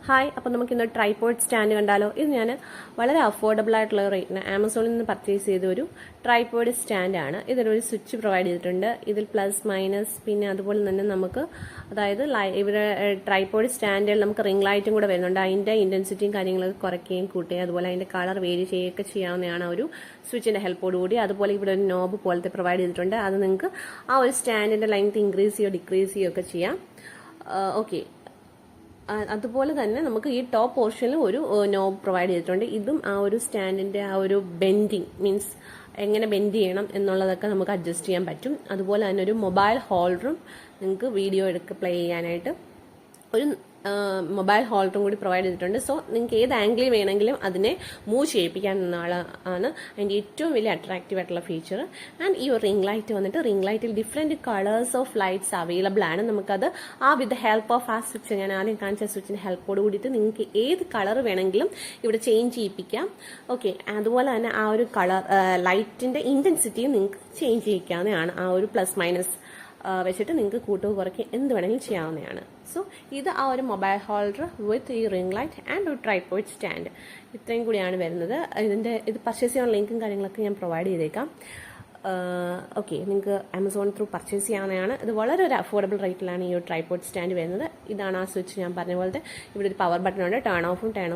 Hi, അപ്പോൾ നമുക്കിന്ന് tripod stand കണ്ടാലോ. ഇത് ഞാൻ വളരെ അഫോർഡബിൾ ആയിട്ടുള്ള റേറ്റിന് ആമസോണിൽ നിന്ന് പർച്ചേസ് ചെയ്ത ഒരു ട്രൈപോഡ് സ്റ്റാൻഡാണ്. ഇതിലൊരു സ്വിച്ച് പ്രൊവൈഡ് ചെയ്തിട്ടുണ്ട്. ഇതിൽ പ്ലസ് മൈനസ് പിന്നെ അതുപോലെ തന്നെ നമുക്ക് അതായത് ഇവിടെ ട്രൈപോഡ് സ്റ്റാൻഡിൽ നമുക്ക് റിംഗ് ലൈറ്റും കൂടെ വരുന്നുണ്ട്. അതിൻ്റെ ഇൻറ്റൻസിറ്റിയും കാര്യങ്ങളൊക്കെ കുറയ്ക്കുകയും കൂട്ടുകയും അതുപോലെ അതിൻ്റെ കളർ വേരി ചെയ്യുകയൊക്കെ ചെയ്യാവുന്നതാണ് ഒരു സ്വിച്ചിൻ്റെ ഹെൽപ്പോടുകൂടി. അതുപോലെ ഇവിടെ ഒരു നോബ് പോലത്തെ പ്രൊവൈഡ് ചെയ്തിട്ടുണ്ട്. അത് നിങ്ങൾക്ക് ആ ഒരു സ്റ്റാൻഡിൻ്റെ ലെങ്ത് ഇൻക്രീസ് ചെയ്യുകയോ ഡിക്രീസ് ചെയ്യുകയോ ഒക്കെ ചെയ്യാം. ഓക്കെ, അതുപോലെ തന്നെ നമുക്ക് ഈ ടോപ്പ് പോർഷനിൽ ഒരു നോബ് പ്രൊവൈഡ് ചെയ്തിട്ടുണ്ട്. ഇതും ആ ഒരു സ്റ്റാൻഡിൻ്റെ ആ ഒരു ബെൻഡിങ് മീൻസ് എങ്ങനെ ബെൻഡ് ചെയ്യണം എന്നുള്ളതൊക്കെ നമുക്ക് അഡ്ജസ്റ്റ് ചെയ്യാൻ പറ്റും. അതുപോലെ തന്നെ ഒരു മൊബൈൽ ഹോൾഡറും നിങ്ങൾക്ക് വീഡിയോ പ്ലേ ചെയ്യാനായിട്ട് ഒരു മൊബൈൽ ഹോൾഡറും കൂടി പ്രൊവൈഡ് ചെയ്തിട്ടുണ്ട്. സോ നിങ്ങൾക്ക് ഏത് ആംഗിളിൽ വേണമെങ്കിലും അതിനെ മൂവ് ചെയ്യിപ്പിക്കാവുന്നതാണ് അതിൻ്റെ ഏറ്റവും വലിയ അട്രാക്റ്റീവ് ആയിട്ടുള്ള ഫീച്ചർ. ആൻഡ് ഈ ഒരു റിംഗ് ലൈറ്റ് വന്നിട്ട് റിംഗ് ലൈറ്റിൽ different colours of lights available ആണ്. നമുക്കത് വിത്ത് ഹെൽപ്പ് ഓഫ് ആ സ്വിച്ച്, ഞാൻ ആദ്യം കാണിച്ച സ്വിച്ചിൻ്റെ ഹെൽപ്പോട് കൂടിയിട്ട് നിങ്ങൾക്ക് ഏത് കളർ വേണമെങ്കിലും ഇവിടെ ചേഞ്ച് ചെയ്യിപ്പിക്കാം. ഓക്കെ, അതുപോലെ തന്നെ ആ ഒരു കളർ ലൈറ്റിൻ്റെ ഇൻറ്റൻസിറ്റിയും നിങ്ങൾക്ക് ചേഞ്ച് ചെയ്യിക്കാവുന്നതാണ്. ആ ഒരു പ്ലസ് മൈനസ് വെച്ചിട്ട് നിങ്ങൾക്ക് കൂട്ടുക കുറയ്ക്കുക എന്ത് വേണമെങ്കിലും ചെയ്യാവുന്നതാണ്. സോ ഇത് ആ ഒരു മൊബൈൽ ഹോൾഡർ വിത്ത് ഈ റിംഗ് ലൈറ്റ് ആൻഡ് ഒരു ട്രൈപോഡ് സ്റ്റാൻഡ് ഇത്രയും കൂടിയാണ് വരുന്നത്. ഇത് പർച്ചേസ് ചെയ്യാൻ ലിങ്കും കാര്യങ്ങളൊക്കെ ഞാൻ പ്രൊവൈഡ് ചെയ്തേക്കാം. ഓക്കെ, നിങ്ങൾക്ക് ആമസോൺ ത്രൂ പർച്ചേസ് ചെയ്യാവുന്നതാണ്. ഇത് വളരെ ഒരു അഫോർഡബിൾ റേറ്റിലാണ് ഈ ഒരു ട്രൈപോഡ് സ്റ്റാൻഡ് വരുന്നത്. ഇതാണ് ആ സ്വിച്ച് ഞാൻ പറഞ്ഞ പോലത്തെ. ഇവിടെ ഒരു പവർ ബട്ടൺ ഉണ്ട്, ടേൺ ഓഫും ടേൺ